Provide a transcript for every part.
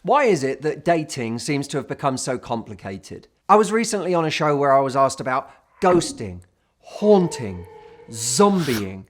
Why is it that dating seems to have become so complicated? I was recently on a show where I was asked about ghosting, haunting, zombieing,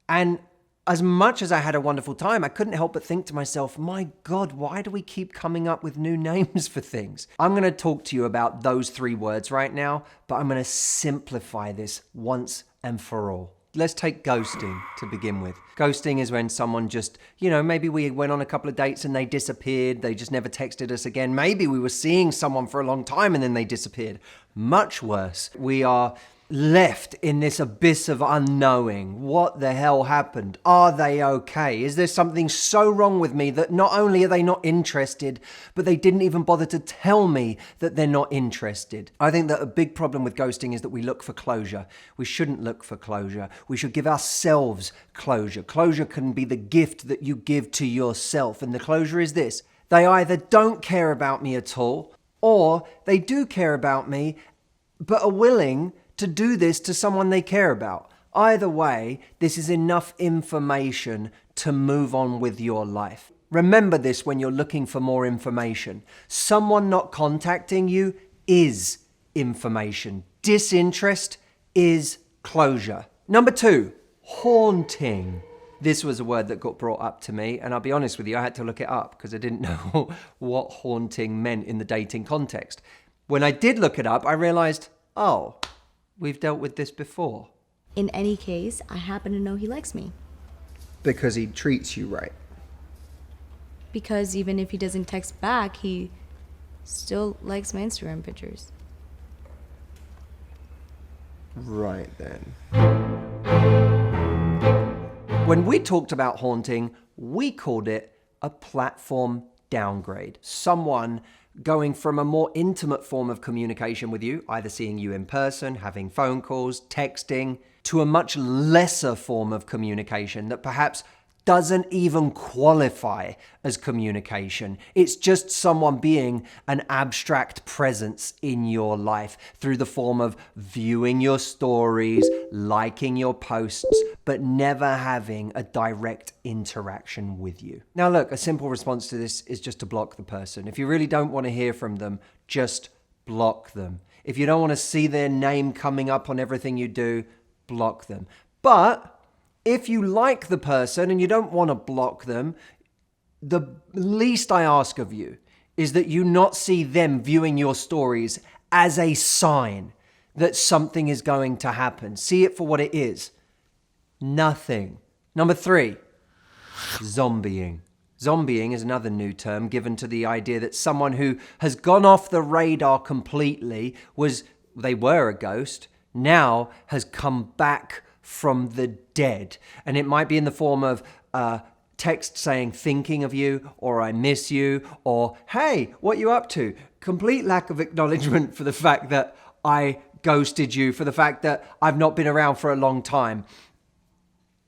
and as much as I had a wonderful time, I couldn't help but think to myself, my God, why do we keep coming up with new names for things? I'm going to talk to you about those three words right now, but I'm going to simplify this once and for all. Let's take ghosting to begin with. Ghosting is when someone just, maybe we went on a couple of dates and they disappeared. They just never texted us again. Maybe we were seeing someone for a long time and then they disappeared. Much worse, we are left in this abyss of unknowing. What the hell happened? Are they okay? Is there something so wrong with me that not only are they not interested, but they didn't even bother to tell me that they're not interested? I think that a big problem with ghosting is that we look for closure. We shouldn't look for closure. We should give ourselves closure. Closure can be the gift that you give to yourself. And the closure is this: they either don't care about me at all, or they do care about me, but are willing to do this to someone they care about. Either way, this is enough information to move on with your life. Remember this when you're looking for more information. Someone not contacting you is information. Disinterest is closure. Number 2, haunting. This was a word that got brought up to me, and I'll be honest with you, I had to look it up because I didn't know what haunting meant in the dating context. When I did look it up, I realized, we've dealt with this before. In any case, I happen to know he likes me. Because he treats you right. Because even if he doesn't text back, he still likes my Instagram pictures. Right then. When we talked about haunting, we called it a platform downgrade. Someone going from a more intimate form of communication with you, either seeing you in person, having phone calls, texting, to a much lesser form of communication that perhaps doesn't even qualify as communication. It's just someone being an abstract presence in your life through the form of viewing your stories, liking your posts, but never having a direct interaction with you. Now look, a simple response to this is just to block the person. If you really don't want to hear from them, just block them. If you don't want to see their name coming up on everything you do, block them. But if you like the person and you don't want to block them, the least I ask of you is that you not see them viewing your stories as a sign that something is going to happen. See it for what it is. Nothing. Number 3, zombieing. Zombieing is another new term given to the idea that someone who has gone off the radar completely they were a ghost, now has come back from the dead. And it might be in the form of text saying thinking of you, or I miss you, or hey, what you up to? Complete lack of acknowledgement for the fact that I ghosted you, for the fact that I've not been around for a long time.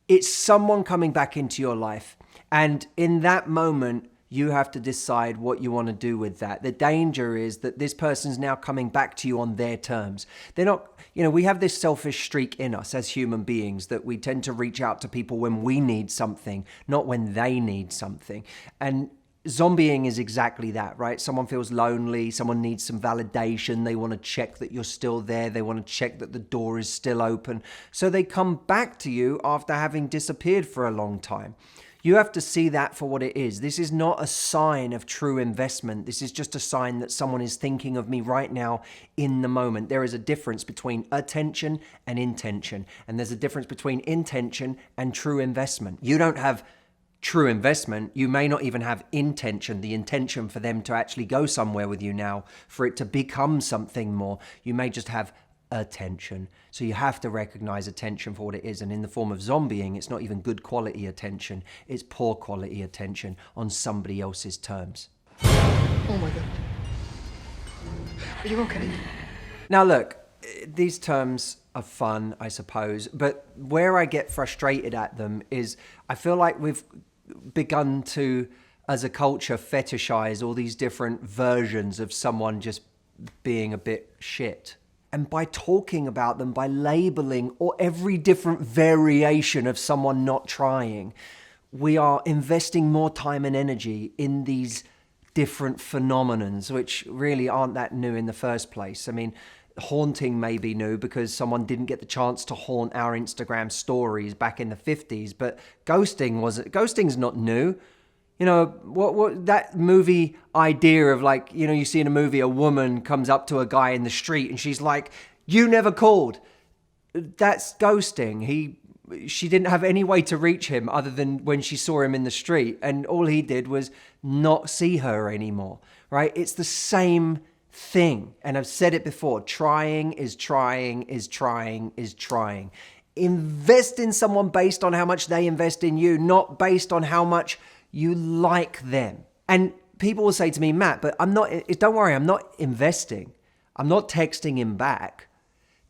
It's someone coming back into your life. And in that moment, you have to decide what you want to do with that. The danger is that this person's now coming back to you on their terms. They're not, we have this selfish streak in us as human beings that we tend to reach out to people when we need something, not when they need something. And zombieing is exactly that, right? Someone feels lonely, someone needs some validation, they want to check that you're still there, they want to check that the door is still open. So they come back to you after having disappeared for a long time. You have to see that for what it is. This is not a sign of true investment. This is just a sign that someone is thinking of me right now in the moment. There is a difference between attention and intention. And there's a difference between intention and true investment. You don't have true investment. You may not even have intention, the intention for them to actually go somewhere with you now, for it to become something more. You may just have attention. So you have to recognize attention for what it is. And in the form of zombieing, it's not even good quality attention. It's poor quality attention on somebody else's terms. Oh my God. Are you okay? Now look, these terms are fun, I suppose, but where I get frustrated at them is I feel like we've begun to, as a culture, fetishize all these different versions of someone just being a bit shit. And by talking about them, by labeling or every different variation of someone not trying, we are investing more time and energy in these different phenomenons, which really aren't that new in the first place. I mean, haunting may be new because someone didn't get the chance to haunt our Instagram stories back in the 50s, but ghosting's not new. You know, what that movie idea of, like, you know, you see in a movie a woman comes up to a guy in the street and she's like, "You never called." That's ghosting. She didn't have any way to reach him other than when she saw him in the street, and all he did was not see her anymore, right? It's the same thing. And I've said it before, trying is trying is trying is trying. Invest in someone based on how much they invest in you, not based on how much you like them. And people will say to me, "Matt, but don't worry, I'm not investing. I'm not texting him back."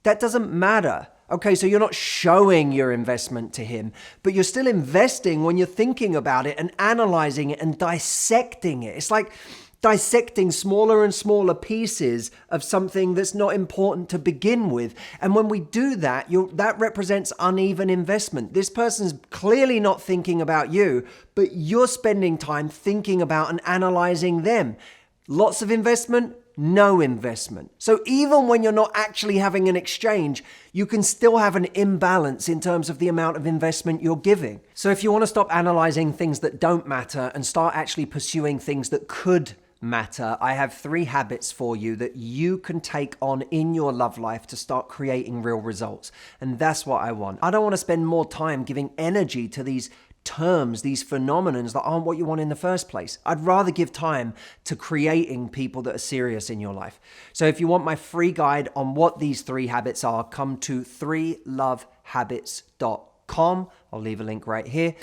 That doesn't matter. Okay, so you're not showing your investment to him, but you're still investing when you're thinking about it and analyzing it and dissecting it. It's like dissecting smaller and smaller pieces of something that's not important to begin with. And when we do that, that represents uneven investment. This person's clearly not thinking about you, but you're spending time thinking about and analyzing them. Lots of investment, no investment. So even when you're not actually having an exchange, you can still have an imbalance in terms of the amount of investment you're giving. So if you want to stop analyzing things that don't matter and start actually pursuing things that could matter, I have 3 habits for you that you can take on in your love life to start creating real results. And that's what I want. I don't want to spend more time giving energy to these terms, these phenomenons that aren't what you want in the first place. I'd rather give time to creating people that are serious in your life. So if you want my free guide on what these 3 habits are, come to 3lovehabits.com. I'll leave a link right here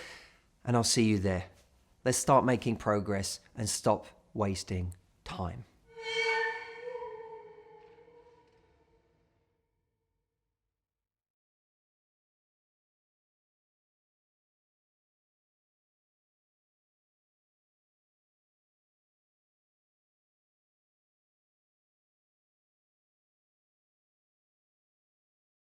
and I'll see you there. Let's start making progress and stop wasting time.